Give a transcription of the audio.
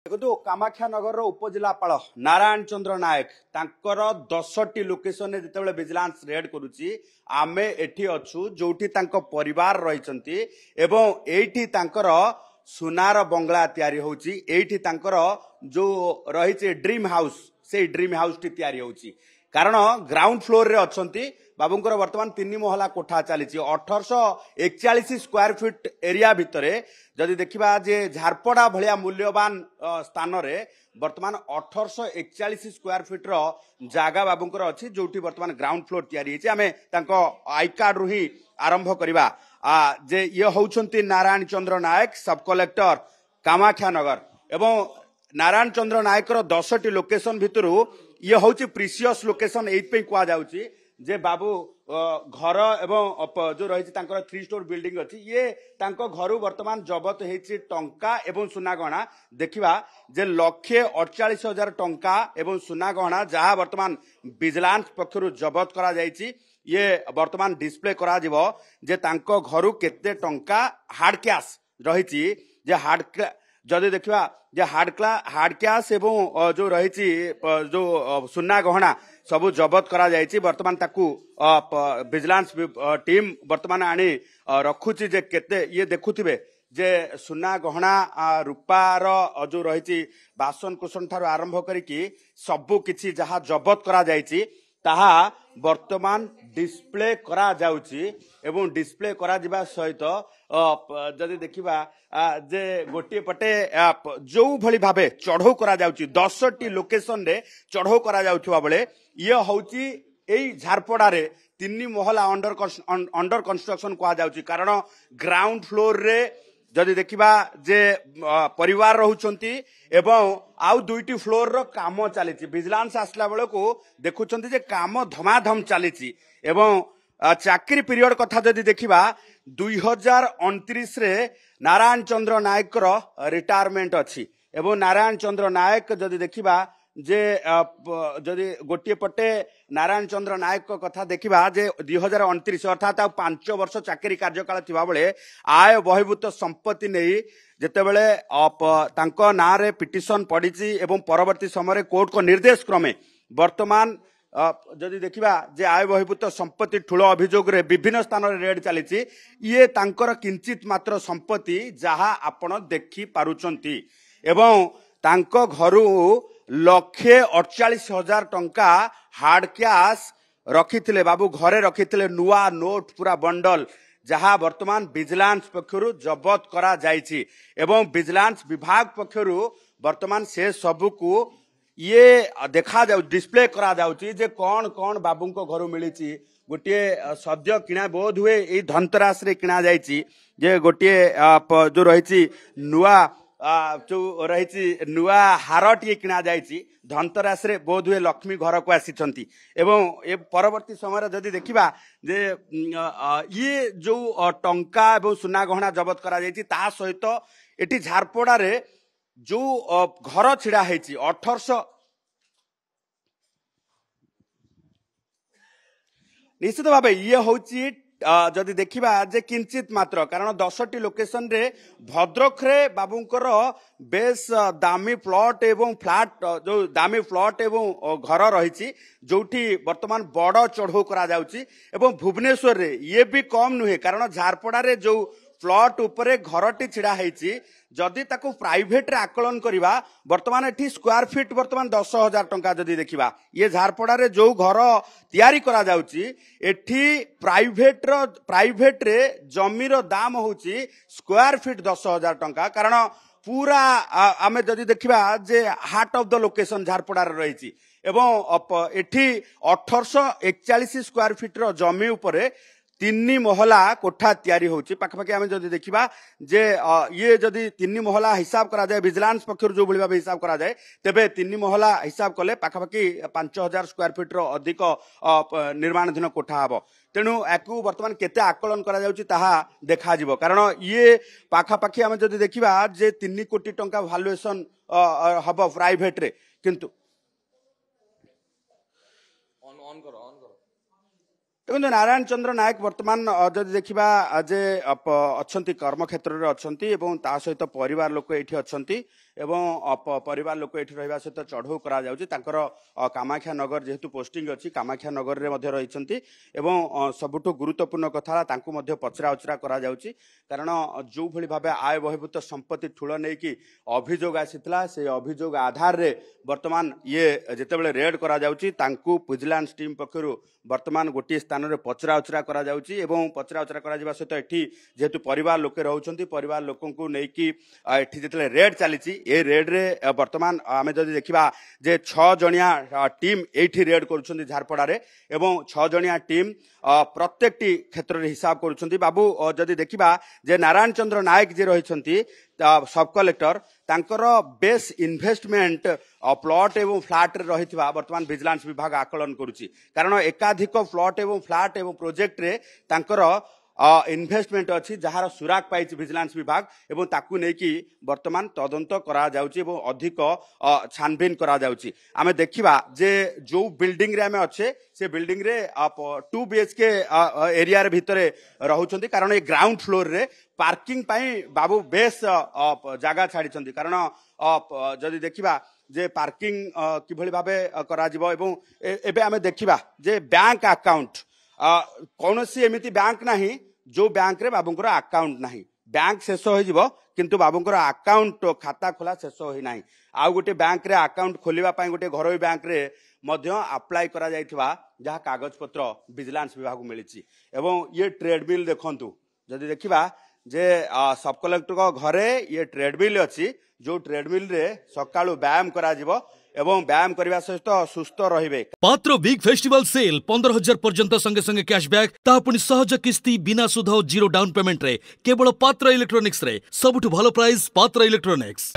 देखो कामाख्यानगर उपजिलापाल नारायण चंद्र नायक तांकर 10टी लोकेशन में जिते विजिलेंस रेड करुच्ची आमे एठी अच्छु जोठी तांको परिवार रहिचंती एवं एठी तांकर सुनार बंगला तैयारी होची एठी तांकर जो रही ड्रीम हाउस से ड्रीम हाउस टी तैयारी होची कारण ग्राउंड फ्लोर रे अच्छंती बाबूंकर वर्तमान 3 महला कोठा चली 1841 स्क्वायर फीट एरिया भितर जदि देखा जे झारपड़ा भलिया मूल्यवान स्थान रे वर्तमान 1841 स्क्वायर फीट रो जागा बाबूंकर अच्छी जोठी वर्तमान ग्राउंड फ्लोर तैयारी होची आमे तांको आई कार्ड रु ही आरंभ करबा जे ये होउछंती नारायण चंद्र नायक सब कलेक्टर कामाख्यानगर एवं नारायण चंद्र नायक 10टी लोकेशन भितरु ये होची प्रीसियस लोकेशन एइपे कुआ जाउची जे बाबू घर एवं जो रही 3 स्टोर बिल्डिंग अच्छी ये तांको घरु वर्तमान जबत होती टंका एवं सुना गहना देखा जे 1,48,000 टंका एवं सुना गहना जहाँ वर्तमान विजिलेंस पक्षरु जबत करा जायछि ये वर्तमान डिस्प्ले करा जिवो जे तांको घरु केते टंका हार्ड कैश रही जे जदि देखा जे हार्ड कैश एवं जो रही जो सुना गहना सबु जबत करा जायछि वर्तमान ताकू विजिलेंस टीम वर्तमान आनी रखुची जे केते ये देखुथिबे जे सुना गहना रूपार जो रही बासन कुसन ठार आरंभ करिकी सबु किछि जहा जबत करा जायछि ताहा वर्तमान डिस्प्ले करा जाउची एवं डिस्प्ले करा जिबा सहित जदि देखिबा जे गोटे पटे जो भली भाबे चढ़ौ करा जाउची 10टी लोकेशन रे चढ़ौ करा जाउथुवा बेले ये होउची एई झारपड़ा रे 3 महला अंडर कंस्ट्रक्शन कहा जाउची कारण ग्राउंड फ्लोर रे जदि देखिबा जे परिवार रहउचंती एवं आउ 2टी फ्लोर रो काम चली विजिलेंस आसला बेले को देखुचंती जे काम धमाधम चली एवं चाकरी पीरियड कथा जदि देखिबा 2029 रे नारायण चंद्र नायक रो रिटायरमेंट अच्छी एवं नारायण चंद्र नायक जदि देखिबा जे जदि गोटे पटे नारायण चंद्र नायक को कथा देखिबा जे 2029 अर्थात 5 वर्ष चाकरी कार्यकाल थिबा बेले आय बहिर्भूत संपत्ति नहीं जेते बेले तांको ना रे पिटिशन पड़ीची एवं परवर्ती समय कोर्ट को निर्देश क्रमे वर्तमान जदि देखिबा जे आय बहिर्भूत संपत्ति ठुलो अभियोग रे विभिन्न स्थान रे रेड चलीची ये तांकर किंचित मात्र संपत्ति जहा आपण देखि पारुचंती एवं तांको घरु 1,48,000 टंका हार्ड कैश रखिथिले बाबू घरे रखिथिले नुआ नोट पूरा बंडल जहाँ वर्तमान विजिलेंस पक्षरु जबत करा जायछि एवं विजिलेंस विभाग पक्षरु वर्तमान से सबुकु ये देखा जाउ डिस्प्ले करा जाउछि जे कौन कौन बाबू को घर मिली गोटे सद्य किणा बोध हुए ये धनतरास रे किणा जायछि जे गोटे जो रही नुआ जो रही नुआ हारटी किणा जायछि धनतरास रे बोध हुए लक्ष्मी घर को आसी एवं ए परवर्ती समय जदि देखिबा जे ये जो टंका एवं सुना गहना जबत करा जायछि ता सहित एटी झारपड़ा रे जो घर छिड़ा हेछि 1800 निश्चित भाव ये होची जदि देखिबा जे किंचित मात्र कारण 10टी लोकेशन रे भद्रक रे बाबूंकर बेस दामी प्लॉट एवं फ्लैट जो दामी प्लॉट एवं घर रही जोठी वर्तमान बड़ चढ़ौ करा जाउची एवं भुवनेश्वर रे ये भी कम नुहे कारण झारपड़ा रे जो प्लॉट उपरे घरटी छिड़ा हेछि जदि ताकू प्राइवेट रे आकलन करिबा वर्तमान एठी स्क्वायर फीट वर्तमान 10,000 टंका जदि देखिबा ये झारपड़ा रे जो घर तैयारी करा जाउची एठी प्राइवेट रे जमीर दाम होची स्क्वायर फीट 10,000 टंका कारण पूरा आमे जदि देखिबा जे heart of the location Jharpada रे रहिछि एवं एठी 1841 स्क्वायर फीट रो जमी उपरे 3 महला कोठा तैयारी होची पाखपाखी आमे जदि देखिबा जे ये जदि 3 महला हिसाब करा जाए विजिलेंस पक्षर जो भली भाबे हिसाब करा जाए तेबे 3 महला हिसाब कले पाखपाखी 5,000 स्क्वायर फीट रो अधिक निर्माणाधीन कोठा हबो तेणु याकू वर्तमान केते आकलन करा जाउची ताहा देखा जिवो कारण ये पाखपाखी आमे जदि देखिबा जे 3 कोटी टंका वैल्यूएशन हबो प्राइवेट रे किंतु देखो नारायण चंद्र नायक वर्तमान जदि देखा जे अच्छा कर्म क्षेत्र में अच्छा सहित परिवार लोक ये अच्छा परिवार लोक एठी रहिबा सहित चढ़ऊ करा जाउची तांकर कामाख्या नगर जेहेतु पोस्टिंग अछि कामाख्या नगर रे मध्ये रहिसंती एवं सबुठु गुरुत्वपूर्ण कथा तांकु मध्ये पचरा उचरा करा जाउची कारण जो भली भाबे आय बहिभूत संपत्ति ठुळ नै कि अभियोग आसीतला से अभियोग आधार रे वर्तमान ये जेतेबेले रेड करा जाउची तांकु विजिलेंस टीम पक्षरु वर्तमान गोटे स्थान रे पचरा उचरा करा जाउची एवं पचरा उचरा करा जिबा सहित एठी जेहेतु परिवार लोके रहउचंती परिवार लोकंकु नै कि एठी जेतेले रेड चलीची ए रेड रे वर्तमान आमे जदि देखिबा जे 6 जणिया टीम एठी रेड करूछंती झारपड़ा रे एवं 6 जणिया टीम प्रत्येकटी क्षेत्र रे हिसाब करूछंती बाबू जदि देखिबा जे नारायण चंद्र नायक जे रहिछंती सब कलेक्टर तांकर बेस इन्वेस्टमेंट प्लॉट एवं फ्लैट रे रहितबा वर्तमान विजिलेंस विभाग आकलन करूची कारण एकाधिक प्लॉट एवं फ्लैट एवं प्रोजेक्ट रे तांकर इन्वेस्टमेंट अच्छी जार सुराग पाई विजिलेंस विभाग एवं ताकू नहीं कि वर्तमान तदंत करा जाउची एवं अधिक छानबीन करा जाउची आमे देखिबा जे जो बिल्डिंग रे आमे अच्छे से बिल्डिंग रे 2 BHK एरिया रे भितरे रहउचंती कारण ए ग्राउंड फ्लोर रे पार्किंग पाई बाबू बेस जगह छाड़ी कारण जदि देखिबा जे पार्किंग किभली भाबे करा जिवो एवं एबे आमे देखिबा जे बैंक अकाउंट कौनसी एमिति बैंक नाही जो बैंक रे बाबूंकर अकाउंट नाही बैंक शेष हो जिवो किंतु बाबूंकर अकाउंट खाता खोला शेष होई नाही आउ गोटे बैंक रे अकाउंट खोलिबा पई गोटे घरोई बैंक रे मध्य अप्लाई करा जायथिबा जहा कागज पत्र विजिलेंस विभाग को मिलिछि एवं ये ट्रेडमिल देखंतु जदि देखिबा जे सब कलेक्टर को घरे ये ट्रेडमिल अछि जो ट्रेडमिल रे सकाळु व्यायाम करा जिवो एवं व्यायाम करने सहित सुस्थ रहिबे। पात्र बिग फेस्टिवल सेल 15,000 पर्यंत संगे संगे कैशबैक तापुनी सहज किस्ती बिना सुध और जीरो डाउन पेमेंट रे केवल पात्र इलेक्ट्रॉनिक्स रे सबुठ भलो प्राइस पात्र इलेक्ट्रॉनिक्स।